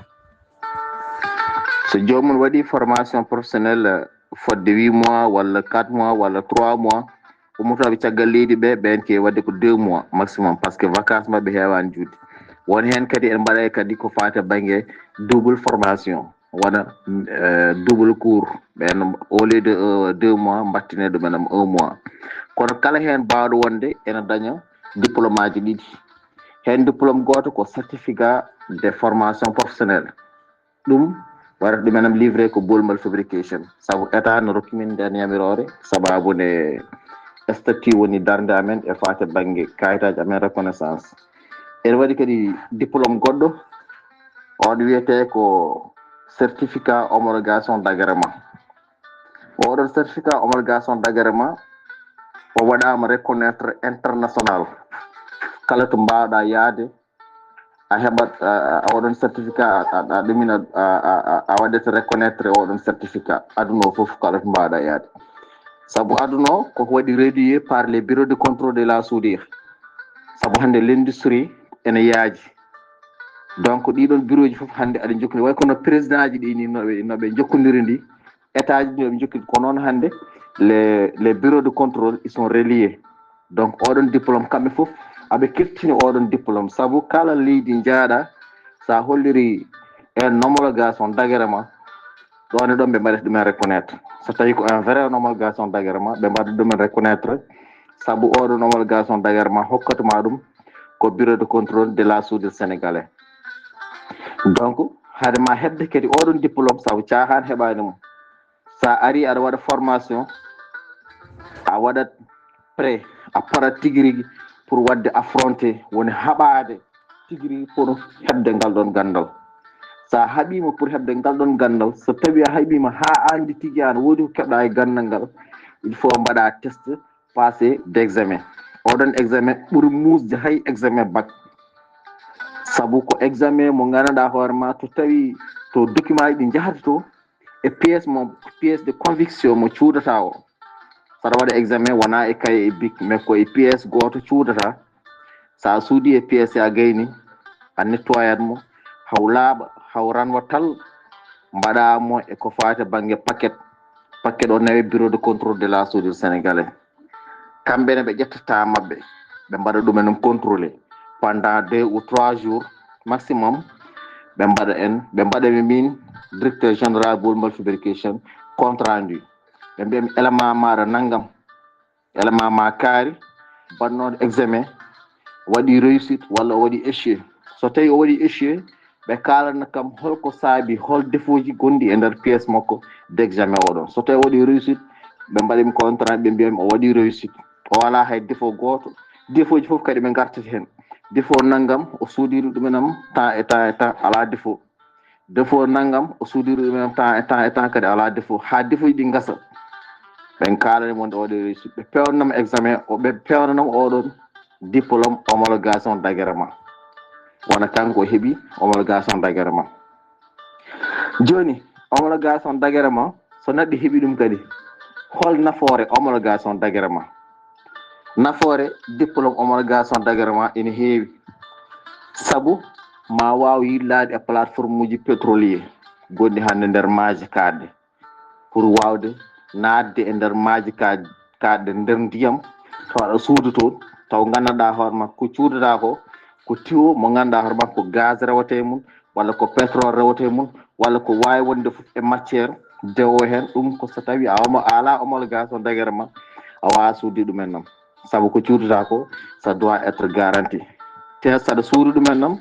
Speaker 2: so jomum waɗi formation professionnelle fodde 8 mois walla 4 mois walla 3 mois ummotoɓe caggal leydi ɓe ɓen ke wadde ko 2 mois maximum par ce que vacance mabɓe hewani juude won hen kadi en mbaɗay kadi ko fate banggue double formation wona double cours ɓen au lieu de 2 mois battine ɗumenam 1 mois kono kala hen mbawɗo wonde ene daña diplôme aji ɗiɗi hen diplôme goto ko certificat de formation professionnelle ɗum warata ɗumenam livré ko bolmal fabrication saabu état no rokki min nden yamirore sababude statut woni darde amen e fate banggue kayitaji amen reconnaissance ene waɗi kadi diplôme goɗɗo on wiyete ko certificat homologation d' agrément oɗon certificat homologation d' agrément o waɗama reconnaître international kala to mbawɗa yaade a heɓat oɗon certificat a ɗumina a waɗete reconnaître oɗon certificat aduna o foof kala to mbawɗa yaade saabu aduna o koko waɗi réduit par les bureaux de contrôle de la soudure saabu hande l' industrie ene yaaji donc ɗiɗon bureau ji foof hande aɗa jokkodi way kono président ji ɗi ni noɓe jokkodiri ndi état ji noɓe jokkodi ko noon hande les bureaux de contrôle ils sont reliés donc oɗon diplôme kamɓe foof aɓe kettini oɗon diplôme saabu kala leydi jaaɗa sa holliri en homologation d' agrément ɗon e ɗon ɓe mbaɗata ɗumen reconnaître so tawi ko un vrai homologation d' agrément ɓe mbaɗa ɗumen reconnaître saabu oɗon homologation d' agrément hokkatuma ɗum ko bureau de contrôle de la soudure sénégalais donc hade ma hebde kadi oɗon diplôme saabu cahan heɓani mum sa ari aɗa waɗa formation a waɗat pré a parat tigui rigui pour wadde affronté woni haɓade tigui rigui pour hebde ngal ɗon gandal sa haaɓima pour hebde ngal ɗon gandal so tawi a haaɓima ha andi tigui an woodi ko keɓɗa e gandal ngal il faut mbaɗa test passé d' examen oɗon examen ɓuuri musde hay examen bac saabu ko examen mo ganduɗa hoorema to tawi to document ji ɗi jahata to e pièce de conviction mo cuudata o saɗa waɗa examen wona e cahier e bic mais ko e pièce goto cuudata sa suudi e pièce a gayni a nettoyat mo haw laaɓa haw ranwa tal mbaɗamo e ko fate banggue paquet o nawe bureau de contrôle de la soudure sénégalais kamɓene ɓe ƴettata mabɓe ɓe mbaɗa ɗumen contrôlé pendant 2 ou 3 jours maximum ɓe mbaɗami min directeur général bolmal fabrication compte rendu ɓe mbiyami élément maɗa naggam élément ma kaari mbaɗnoɗo examen waɗi réussite walla o waɗi échoué so tawi o waɗi échoué ɓe kalana kam holko saabi hol défaut ji gonɗi e nder pièce makko d' examen oɗon so tawi o waɗi réussite ɓe mbaɗimi contrat ɓe mbiyami o waɗi réussite o wala hay défaut goto défaut ji foof kadi ɓe gartata hen défaut naggam o suudiri ɗumenam temps et temps et temps ala défaut naggam o suudiri ɗumenam temps et temps kadi ala défaut ha défaut ji ɗi gasa ɓen kalani wonde o waɗi réussite ɓe pewnanam examen ɓe pewnanam oɗon diplôme homologation d' agrément wona kanko o heeɓi homologation d' agrément joni homologation d' agrément so neɗɗo heeɓi ɗum kadi hol nafoore homologation d' agrément nafoore diplôme homologation d' agrément ene heewi saabu ma waw yillade e plateforme uji pétrolier gonɗi hande nder maaje kaɗɗe pour wawde nadde e nder maaje kaɗɗe nder ndiyam taw aɗa suuda toon taw gandanɗa hoorema ko cuudata ko tuyau mo ganduɗa hoorema ko gaz rewete mum walla ko pétrole rewete mum walla ko wawi wonde foof e matiére dewo hen ɗum ko so tawi a ala homologation d' agrément a wawa suudde ɗumen nam saabu ko cuudata ko ça doit être garanti te saɗa suudu ɗumen nam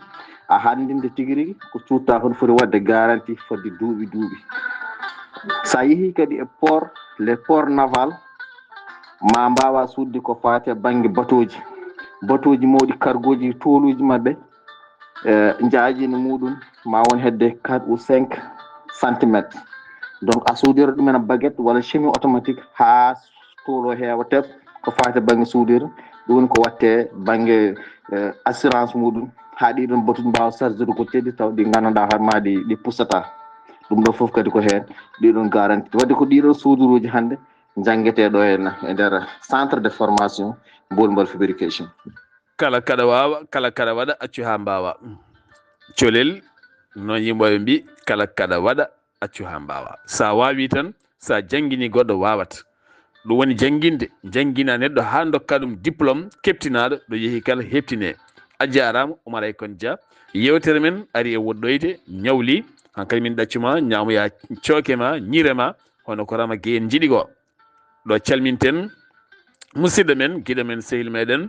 Speaker 2: a handinde tigui rigui ko cuudta kon foti wadde garanti fodde duuɓi sa yeehi kadi e port les ports naval ma mbawa suudde ko fate banggue bateau ji mawɗi cargo ji toluji mabɓe jaajino muɗum ma won hedde 4 ou 5 centimétre donc a suudira ɗumen baguette walla semi automatique ha tolo heewa teb ko fate banggue suudira ɗum ko watte banggue assurance muɗum ha ɗiɗon batuji mbawa chargeude ko teddi taw ɗi gandanɗa hoorema ɗi pusata ɗum ɗo foof kadi ko hen ɗiɗon garanti wadde ko ɗiɗon suuduruji hande janggueteɗo henna e nder centre de formation bolmal fabrication
Speaker 1: kala kaɗa wawa kala kaɗa waɗa accu ha mbawa colel noon yimɓeɓe mbi kala kaɗa waɗa accu ha mbawa sa wawi tan sa jangini goɗɗo wawata ɗum woni jangguinde jangguina neɗɗo ha dokka ɗum diplôme keptinaɗo ɗo yeehi kala heɓtine a jarama Oumar Aykon Dia yewtere men ari e woɗɗoyde ñawli hankkadi min ɗaccuma ñamoya cookema ñirema hono ko Rama Gueye en jiiɗi ko ɗo calminten musidɗo men guiɗo men sehil meɗen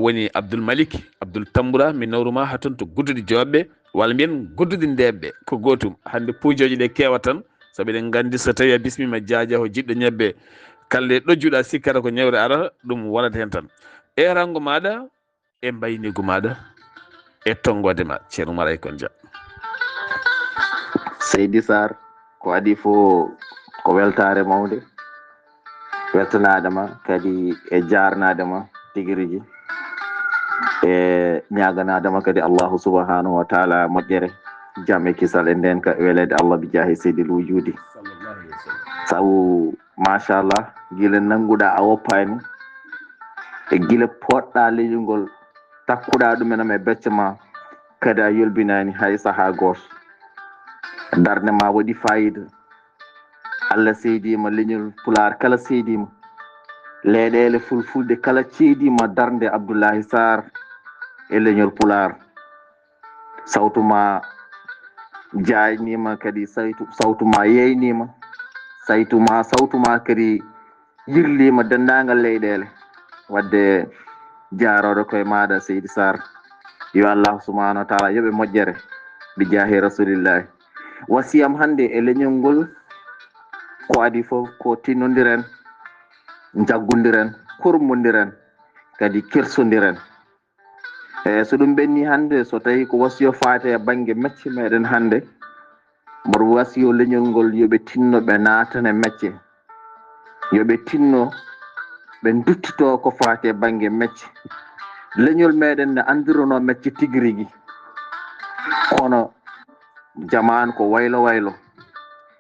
Speaker 1: woni Abdoul Malik Abdoul Tamboura min nawruma ha toon to guddude jobɓe walla mbiyen guddude ndebɓe ko gotum hande puujoji ɗe kewa tan saabu eɗen gandi so tawi a bismima Diadia o jiɗɗo ñebbe kalde ɗojjuɗa sikkata ko ñewre arata ɗum wonata hen tan e rango maɗa e mbaynigu maɗa e tongode ma ceerno Oumar Aykon Dia.
Speaker 2: Seydi Sarr ko adi fo ko weltare mawde weltanadema kadi e jarnadema tigui rigui e ñaganadema kadi Allahu subhanahu wa taala moƴƴere jaam e kisal e nden ka welede Allah bi jaahi seydil wujudi sabu machallah guila nannguɗa a woppani e guila poɗɗa leñolngol takkuɗa ɗumenam e becce ma kadi a yolbinani hay saaha goto darde ma waɗi fayida Allah seydima leñol pular kala seydima leyɗele fulfulde kala ceedima darde Abdoulaye Sarr e leñol pular sawtu ma jaynima kadi sawtu ma yeynima sawtu ma kadi yirlima dendagal leyɗele wadde jaroɗo koye maɗa Seydi Sarr yo Allah subhanahu wa taala yoɓe moƴƴere bi jaahi rasulillahi wasiyam hande e leñol ngol ko adi fof ko tinnodiren jaggodiren kurmodiren kadi kersodiren so ɗum ɓenni hande so tawi ko wasiyo faate e banggue mecce meɗen hande mboɗo wasiyo leñol ngol yoɓe tinno ɓe natane mecce yoɓe tinno ɓe duttito ko faate e banggue mecce leñol meɗen ne andirono mecce tigui rigui kono jamanu ko waylo waylo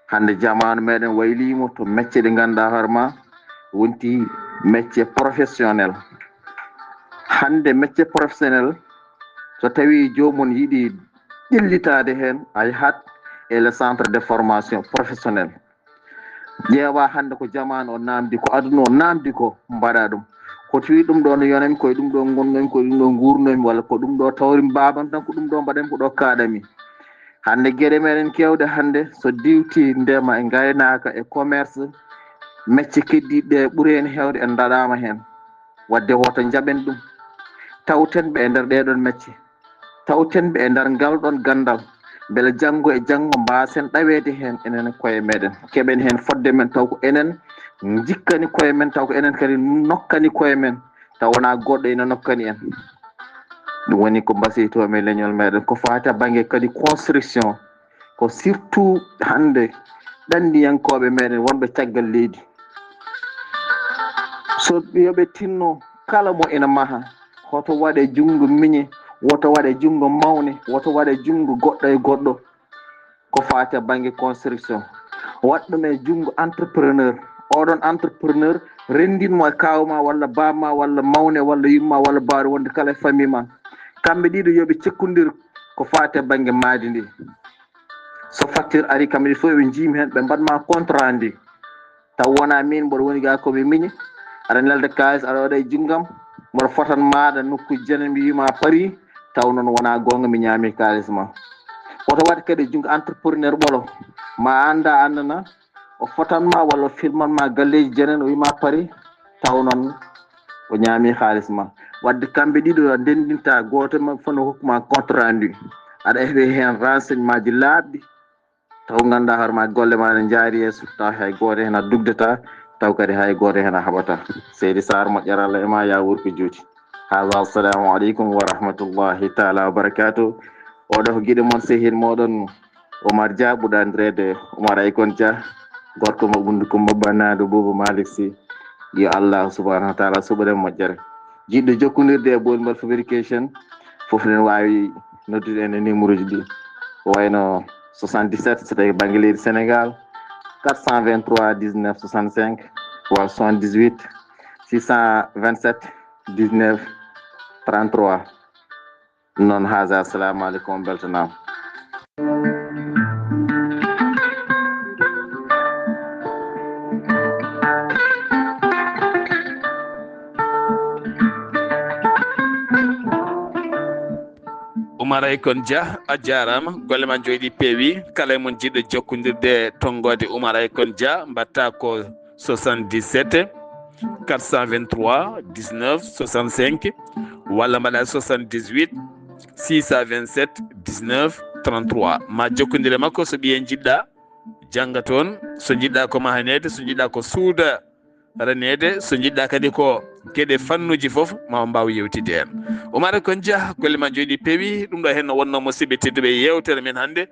Speaker 2: hande jamanu meɗen waylimo to mecce ɗe ganduɗa hoorema wonti métier professionnel hande métier professionnel so tawi jomum yiiɗi ƴellitade hen a yahat e le centre de formation professionnel ƴeewa hande ko jamanu o namdi ko aduna o namdi ko mbaɗa ɗum ko tawi ɗum ɗo no yonami koye ɗum ɗo gonnomi koye ɗum ɗo gurnomi walla ko ɗum ɗo tawrim babam tan ko ɗum ɗo mbaɗami ko ɗo kaɗami hande gueɗe meɗen kewde hande so diwti ndema e gaynaka e commerce métier keddiɗe ɓuuri hen hewde en daɗama hen wadde woto jaɓen ɗum tawtenɓe e nder ɗeɗon métier tawtenɓe e nder ngal ɗon gandal beele janggo e janggo mbasen ɗawede hen enen koye meɗen keɓen hen fodde men taw ko enen jikkani koye men taw ko enen kadi nokkani koye men taw wona goɗɗo ene nokkani en ɗum woni ko mbasiytomi leñol meɗen ko fati banggue kadi construction ko surtout hande ɗandiyankoɓe meɗen wonɓe caggal leydi so yoɓe tinno kala mo ina maaha hoto waɗe jungo miñe woto waɗe jungo mawne woto waɗe jungo goɗɗo e goɗɗo ko fati banggue construction waɗɗum e jungo entrepreneur oɗon entrepreneur rendinmo e kawma walla bamma walla mawne walla yumma walla bawɗe wonde kala e famille ma kamɓe ɗiɗo yooɓe cekkodir ko fati banggue maadi ndi so facture ari kamɓe ɗi fof ɓe jiimi hen ɓe mbaɗma contrat ndi taw wona min mboɗo woni ga komi miñi aɗa nelde kalis aɗa waɗa e junggam mboɗo fotan maɗa nokkuji jene mi wima paari taw noon wona gonga mi ñaami kalis ma woto waɗe kadi jungo entrepreneur ɓolo ma anda andana o fotanma walla o filmanma galleji jenen o wima paari taw noon o ñaami halis ma wadde kamɓe ɗiɗo ndendinta goto ma fof no hokkuma contrat ndi aɗa heeɓe hen renseignement ji laaɓɗi taw ganduɗa hoorema golle ma ne jaari yeeso taw hay goto hen a dugdata taw kadi hay goto hen a haɓata Seydi Sarr moƴƴere Allah e ma ya wurko juuti hada assalamu aleykum wa rahmatullahi taala wa barakatuh oɗo ko guiɗo moon sehil moɗon Oumar Dia ɓuuɗa andirede Oumar Aykon Dia gorko mo ɓundu ko mabbanade Boubou Malick Sy yo Allah subhanahu wa taala suɓoɗen moƴƴere jiɗɗo jokkodirde e bolmal fabrication foof ne wawi noddude en e numéro ji ɗi wayno 77 so tawi banggue leydi Sénégal 423 19 65 walla 78 627 19 33 noon haga assalamu aleykum beltanama
Speaker 1: Oumar Aykon Dia a jarama golle ma joyɗi peewi kala mon jiɗɗo jokkodirde tonggode Oumar Aykon Dia mbatta ko 77 423 19 65 walla mbaɗa 78 627 19 33 ma jokkodire makko so ɓiyen jiɗɗa jangga toon so jiɗɗa ko mahanede so jiɗɗa ko suuda ranede so jiɗɗa kadi ko gueɗe fannuji foof ma mbaw yewtide hen Oumar Aykon Dia golle ma jooɗi peewi ɗum ɗo hen no wonno musidɓe tedduɓe yewtere men hannde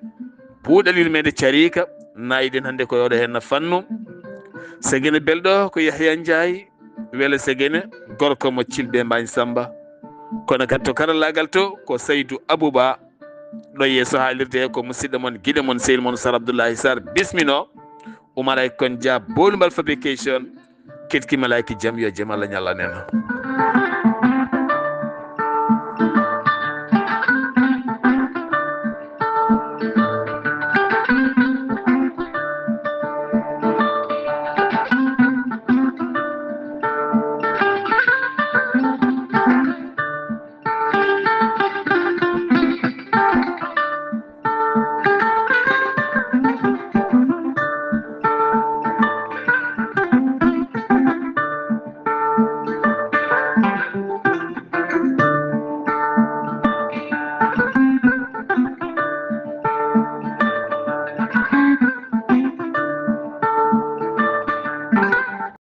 Speaker 1: buuɗalil meɗe carika nayiɗen hannde ko yowɗo hen no fannu segene belɗo ko Yahya Ndiaye weele segene gorko mo Thilɓe Mbagne Samba kono kadi to karallagal to ko Saydou Abouba ɗo yeeso haalirde he ko musidɗo moon guiɗo moon sehil moon Sar Abdoullahi Sarr bismino Oumar Aykon Dia Bolum Fabrication ketki malayki jaam yo jaam Allah ñalla neno